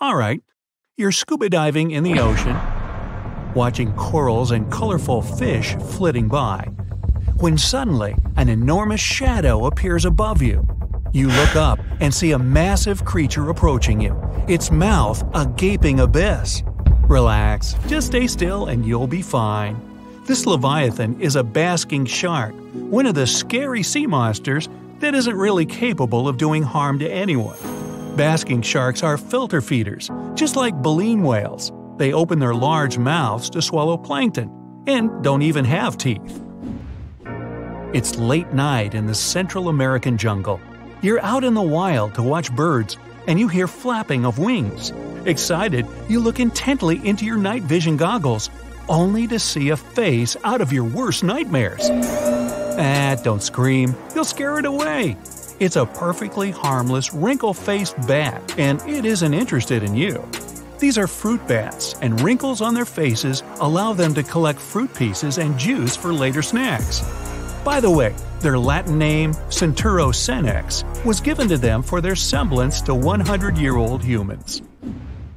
Alright, you're scuba diving in the ocean, watching corals and colorful fish flitting by, when suddenly an enormous shadow appears above you. You look up and see a massive creature approaching you, its mouth a gaping abyss. Relax, just stay still and you'll be fine. This leviathan is a basking shark, one of the scary sea monsters that isn't really capable of doing harm to anyone. Basking sharks are filter feeders, just like baleen whales. They open their large mouths to swallow plankton, and don't even have teeth. It's late night in the Central American jungle. You're out in the wild to watch birds, and you hear flapping of wings. Excited, you look intently into your night vision goggles, only to see a face out of your worst nightmares. Don't scream, you'll scare it away. It's a perfectly harmless, wrinkle-faced bat, and it isn't interested in you. These are fruit bats, and wrinkles on their faces allow them to collect fruit pieces and juice for later snacks. By the way, their Latin name, Centuro senex, was given to them for their semblance to 100-year-old humans.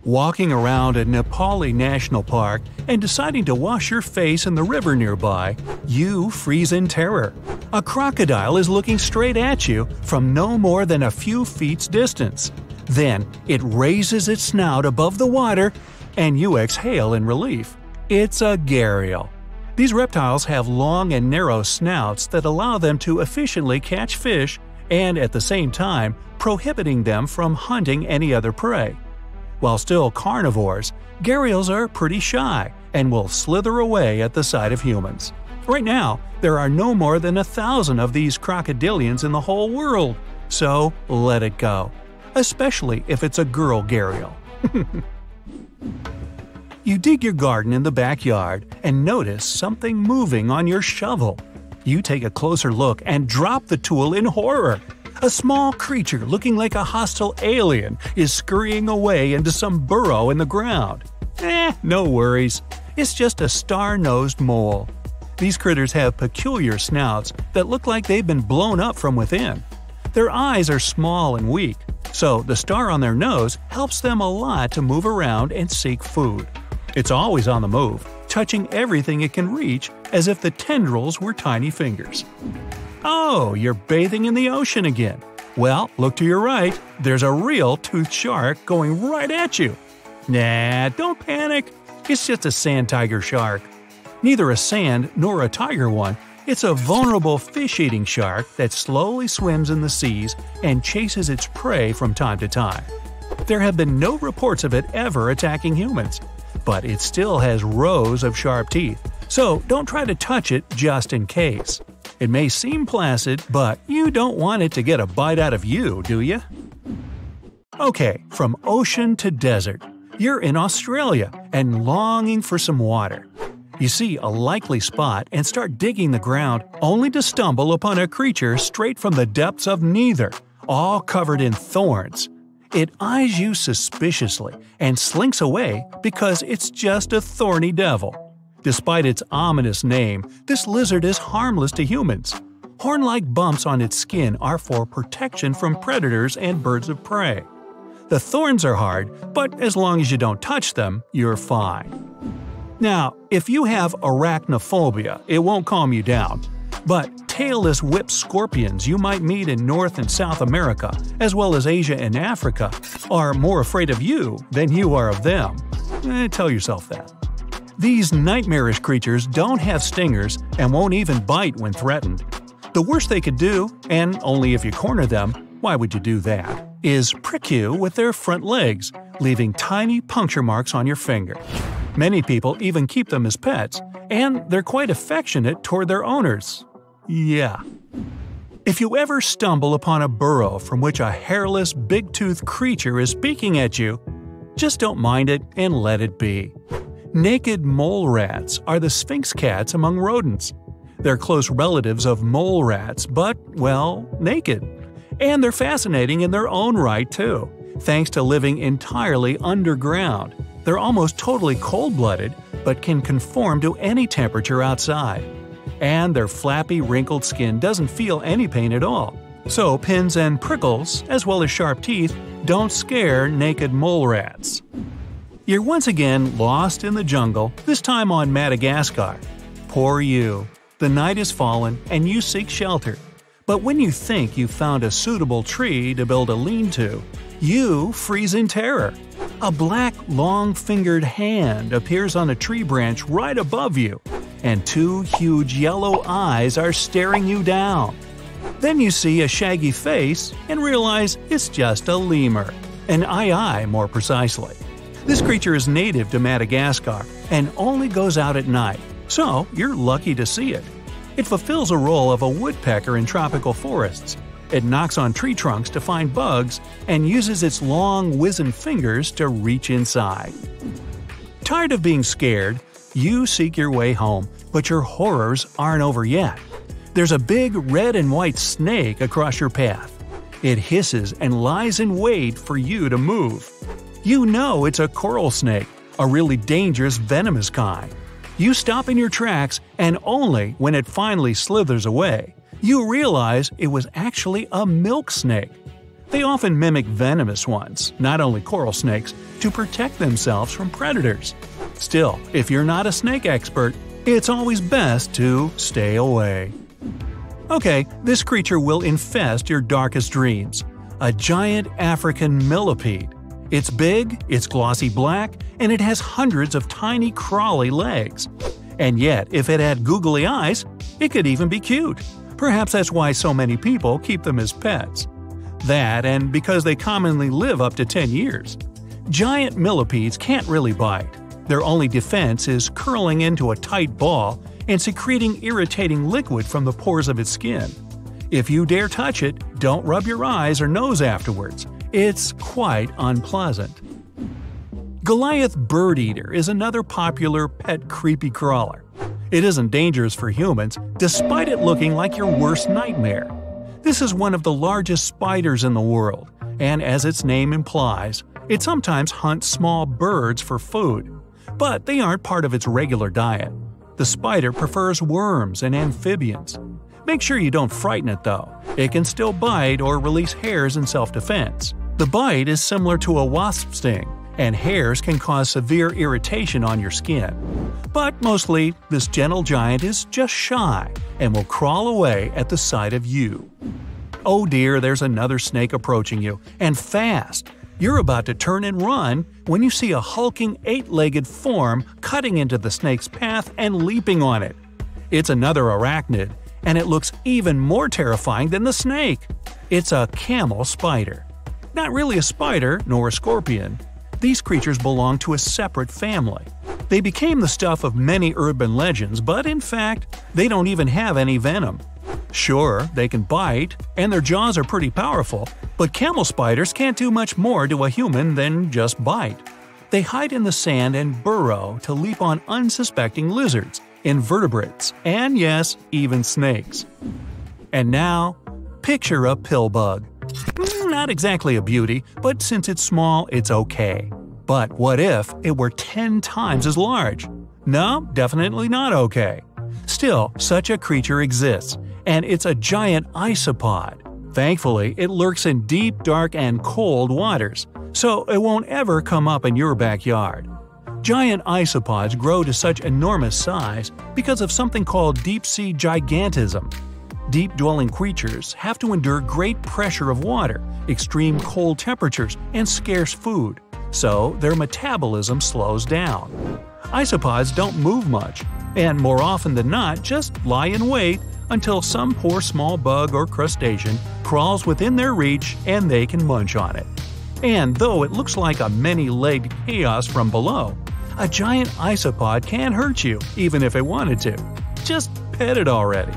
Walking around a Nepali national park and deciding to wash your face in the river nearby, you freeze in terror. A crocodile is looking straight at you from no more than a few feet's distance. Then, it raises its snout above the water, and you exhale in relief. It's a gharial. These reptiles have long and narrow snouts that allow them to efficiently catch fish and, at the same time, prohibiting them from hunting any other prey. While still carnivores, gharials are pretty shy and will slither away at the sight of humans. Right now, there are no more than 1,000 of these crocodilians in the whole world, so let it go. Especially if it's a girl gharial. You dig your garden in the backyard and notice something moving on your shovel. You take a closer look and drop the tool in horror. A small creature looking like a hostile alien is scurrying away into some burrow in the ground. No worries. It's just a star-nosed mole. These critters have peculiar snouts that look like they've been blown up from within. Their eyes are small and weak, so the star on their nose helps them a lot to move around and seek food. It's always on the move, touching everything it can reach as if the tendrils were tiny fingers. Oh, you're bathing in the ocean again. Well, look to your right, there's a real toothed shark going right at you. Nah, don't panic. It's just a sand tiger shark. Neither a sand nor a tiger one, it's a vulnerable fish-eating shark that slowly swims in the seas and chases its prey from time to time. There have been no reports of it ever attacking humans, but it still has rows of sharp teeth, so don't try to touch it just in case. It may seem placid, but you don't want it to get a bite out of you, do you? Okay, from ocean to desert, you're in Australia and longing for some water. You see a likely spot and start digging the ground, only to stumble upon a creature straight from the depths of neither, all covered in thorns. It eyes you suspiciously and slinks away because it's just a thorny devil. Despite its ominous name, this lizard is harmless to humans. Horn-like bumps on its skin are for protection from predators and birds of prey. The thorns are hard, but as long as you don't touch them, you're fine. Now, if you have arachnophobia, it won't calm you down. But tailless whip scorpions you might meet in North and South America, as well as Asia and Africa, are more afraid of you than you are of them. Tell yourself that. These nightmarish creatures don't have stingers and won't even bite when threatened. The worst they could do, and only if you corner them, why would you do that, is prick you with their front legs, leaving tiny puncture marks on your finger. Many people even keep them as pets, and they're quite affectionate toward their owners. Yeah. If you ever stumble upon a burrow from which a hairless, big-toothed creature is peeking at you, just don't mind it and let it be. Naked mole rats are the sphinx cats among rodents. They're close relatives of mole rats, but, well, naked. And they're fascinating in their own right, too. Thanks to living entirely underground, they're almost totally cold-blooded, but can conform to any temperature outside. And their flappy, wrinkled skin doesn't feel any pain at all. So pins and prickles, as well as sharp teeth, don't scare naked mole rats. You're once again lost in the jungle, this time on Madagascar. Poor you. The night is fallen and you seek shelter. But when you think you've found a suitable tree to build a lean-to, you freeze in terror. A black, long-fingered hand appears on a tree branch right above you, and two huge yellow eyes are staring you down. Then you see a shaggy face and realize it's just a lemur, an aye-aye more precisely. This creature is native to Madagascar and only goes out at night, so you're lucky to see it. It fulfills a role of a woodpecker in tropical forests. It knocks on tree trunks to find bugs and uses its long, wizened fingers to reach inside. Tired of being scared, you seek your way home, but your horrors aren't over yet. There's a big red and white snake across your path. It hisses and lies in wait for you to move. You know it's a coral snake, a really dangerous venomous kind. You stop in your tracks, and only when it finally slithers away, you realize it was actually a milk snake. They often mimic venomous ones, not only coral snakes, to protect themselves from predators. Still, if you're not a snake expert, it's always best to stay away. Okay, this creature will infest your darkest dreams. A giant African millipede. It's big, it's glossy black, and it has hundreds of tiny crawly legs. And yet, if it had googly eyes, it could even be cute. Perhaps that's why so many people keep them as pets. That, and because they commonly live up to 10 years. Giant millipedes can't really bite. Their only defense is curling into a tight ball and secreting irritating liquid from the pores of its skin. If you dare touch it, don't rub your eyes or nose afterwards. It's quite unpleasant. Goliath birdeater is another popular pet creepy crawler. It isn't dangerous for humans, despite it looking like your worst nightmare. This is one of the largest spiders in the world, and as its name implies, it sometimes hunts small birds for food. But they aren't part of its regular diet. The spider prefers worms and amphibians. Make sure you don't frighten it though. It can still bite or release hairs in self-defense. The bite is similar to a wasp sting, and hairs can cause severe irritation on your skin. But mostly, this gentle giant is just shy and will crawl away at the sight of you. Oh dear, there's another snake approaching you, and fast! You're about to turn and run when you see a hulking 8-legged form cutting into the snake's path and leaping on it. It's another arachnid, and it looks even more terrifying than the snake. It's a camel spider. Not really a spider, nor a scorpion. These creatures belong to a separate family. They became the stuff of many urban legends, but in fact, they don't even have any venom. Sure, they can bite, and their jaws are pretty powerful, but camel spiders can't do much more to a human than just bite. They hide in the sand and burrow to leap on unsuspecting lizards, invertebrates, and yes, even snakes. And now, picture a pill bug. Not exactly a beauty, but since it's small, it's okay. But what if it were 10 times as large? No, definitely not okay. Still, such a creature exists, and it's a giant isopod. Thankfully, it lurks in deep, dark, and cold waters, so it won't ever come up in your backyard. Giant isopods grow to such enormous size because of something called deep-sea gigantism. Deep-dwelling creatures have to endure great pressure of water, extreme cold temperatures, and scarce food, so their metabolism slows down. Isopods don't move much, and more often than not just lie in wait until some poor small bug or crustacean crawls within their reach and they can munch on it. And though it looks like a many-legged chaos from below, a giant isopod can hurt you even if it wanted to. Just pet it already.